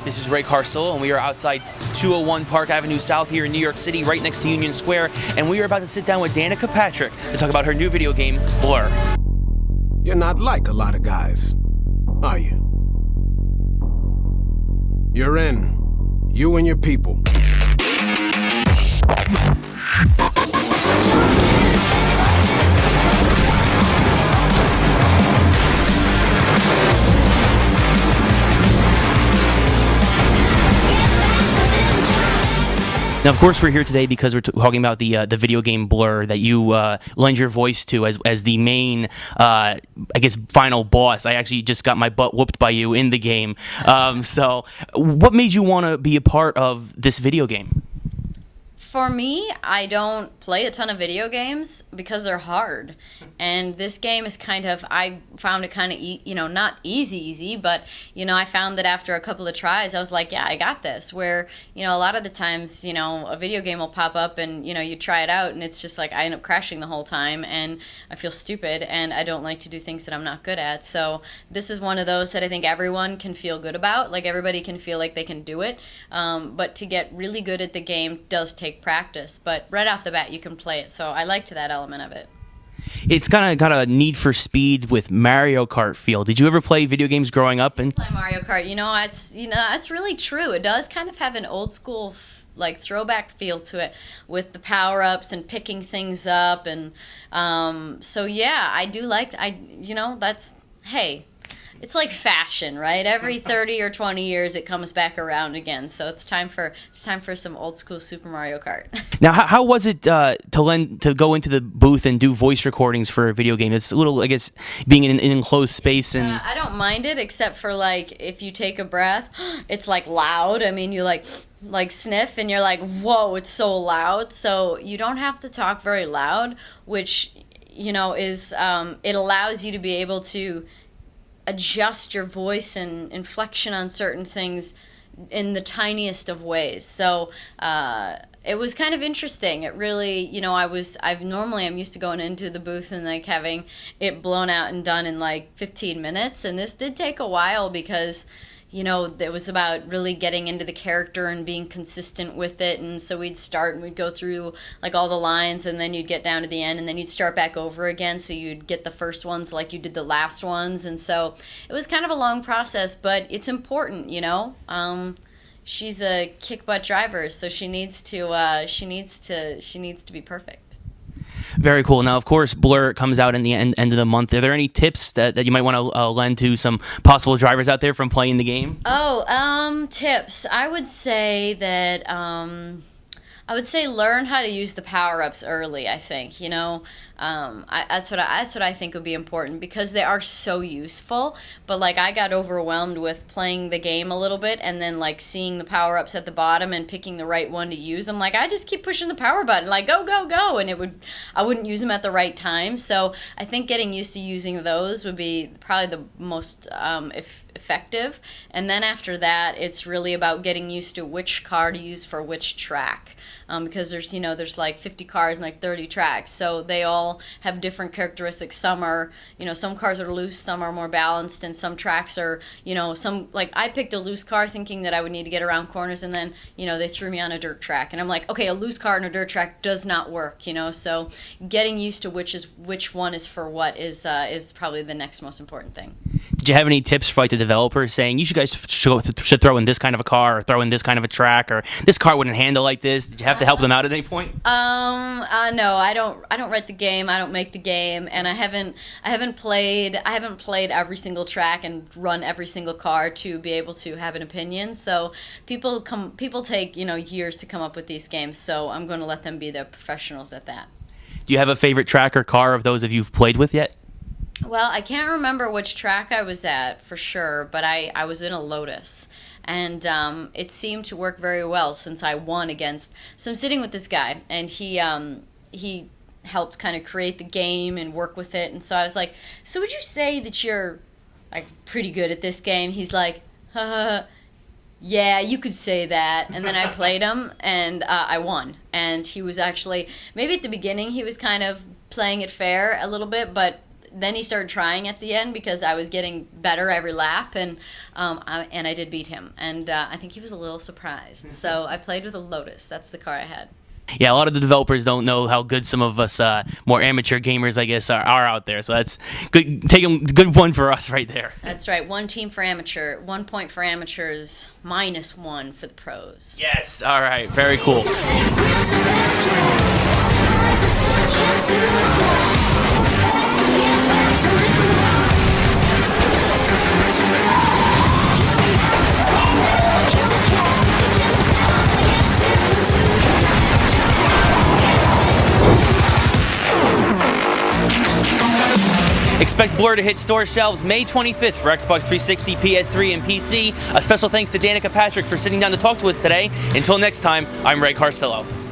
This is Ray Carsillo, and we are outside 201 Park Avenue South here in New York City, right next to Union Square, and we are about to sit down with Danica Patrick to talk about her new video game, Blur. You're not like a lot of guys, are you? You're in. You and your people. Now, of course, we're here today because we're talking about the video game Blur that you lend your voice to as the main, I guess, final boss. I actually just got my butt whooped by you in the game. So what made you want to be a part of this video game? For me, I don't play a ton of video games because they're hard. And this game is I found it kind of, not easy, but, I found that after a couple of tries, I was like, yeah, I got this. Where, a lot of the times, a video game will pop up and, you try it out and it's just like I end up crashing the whole time and I feel stupid and I don't like to do things that I'm not good at. So this is one of those that I think everyone can feel good about. Like everybody can feel like they can do it. But to get really good at the game does take practice, but right off the bat you can play it, so I liked that element of it. It's kind of got a Need for Speed with Mario Kart feel. Did you ever play video games growing up? And play Mario Kart, that's really true. It does kind of have an old school throwback feel to it with the power-ups and picking things up, and so yeah, I do like it's like fashion, right? Every 30 or 20 years, it comes back around again. So it's time for some old school Super Mario Kart. Now, how was it to go into the booth and do voice recordings for a video game? It's a little, I guess, being in an enclosed space. And I don't mind it, except for if you take a breath, it's loud. I mean, you like sniff, and you're like, whoa, it's so loud. So you don't have to talk very loud, which is it allows you to be able to adjust your voice and inflection on certain things in the tiniest of ways. So it was kind of interesting. It really, I'm used to going into the booth and having it blown out and done in 15 minutes, and this did take a while because it was about really getting into the character and being consistent with it. And so we'd start and we'd go through all the lines, and then you'd get down to the end, and then you'd start back over again. So you'd get the first ones like you did the last ones. And so it was kind of a long process, but it's important, she's a kick butt driver, so she needs to be perfect. Very cool. Now, of course, Blur comes out in the end of the month. Are there any tips that you might want to lend to some possible drivers out there from playing the game? Tips. I would say that learn how to use the power-ups early, I think. That's what I think would be important, because they are so useful. But I got overwhelmed with playing the game a little bit, and then seeing the power-ups at the bottom and picking the right one to use. I'm I just keep pushing the power button, go, go, go, and I wouldn't use them at the right time. So I think getting used to using those would be probably the most effective. And then after that, it's really about getting used to which car to use for which track. Because there's 50 cars and 30 tracks, so they all have different characteristics. Some are, some cars are loose, some are more balanced, and some tracks are, some, I picked a loose car thinking that I would need to get around corners, and then, they threw me on a dirt track, and I'm like, okay, a loose car on a dirt track does not work, so getting used to which one is for what is probably the next most important thing. Did you have any tips for the developers saying you guys should throw in this kind of a car, or throw in this kind of a track, or this car wouldn't handle like this? Did you have to help them out at any point? No, I don't write the game. I don't make the game, and I haven't played every single track and run every single car to be able to have an opinion. So people take years to come up with these games. So I'm going to let them be the professionals at that. Do you have a favorite track or car of those you've played with yet? Well, I can't remember which track I was at for sure, but I was in a Lotus, and it seemed to work very well since I won against. So I'm sitting with this guy, and he helped kind of create the game and work with it, and so I was like, so would you say that you're pretty good at this game? He's like, yeah, you could say that. And then I played him, and I won. And he was actually, maybe at the beginning he was kind of playing it fair a little bit, but then he started trying at the end because I was getting better every lap, and I did beat him. And I think he was a little surprised. So I played with a Lotus. That's the car I had. Yeah, a lot of the developers don't know how good some of us more amateur gamers, I guess, are out there. So that's good. Good one for us right there. That's right. 1 team for amateur, 1 point for amateurs, -1 for the pros. Yes. All right. Very cool. Expect Blur to hit store shelves May 25th for Xbox 360, PS3, and PC. A special thanks to Danica Patrick for sitting down to talk to us today. Until next time, I'm Ray Carsillo.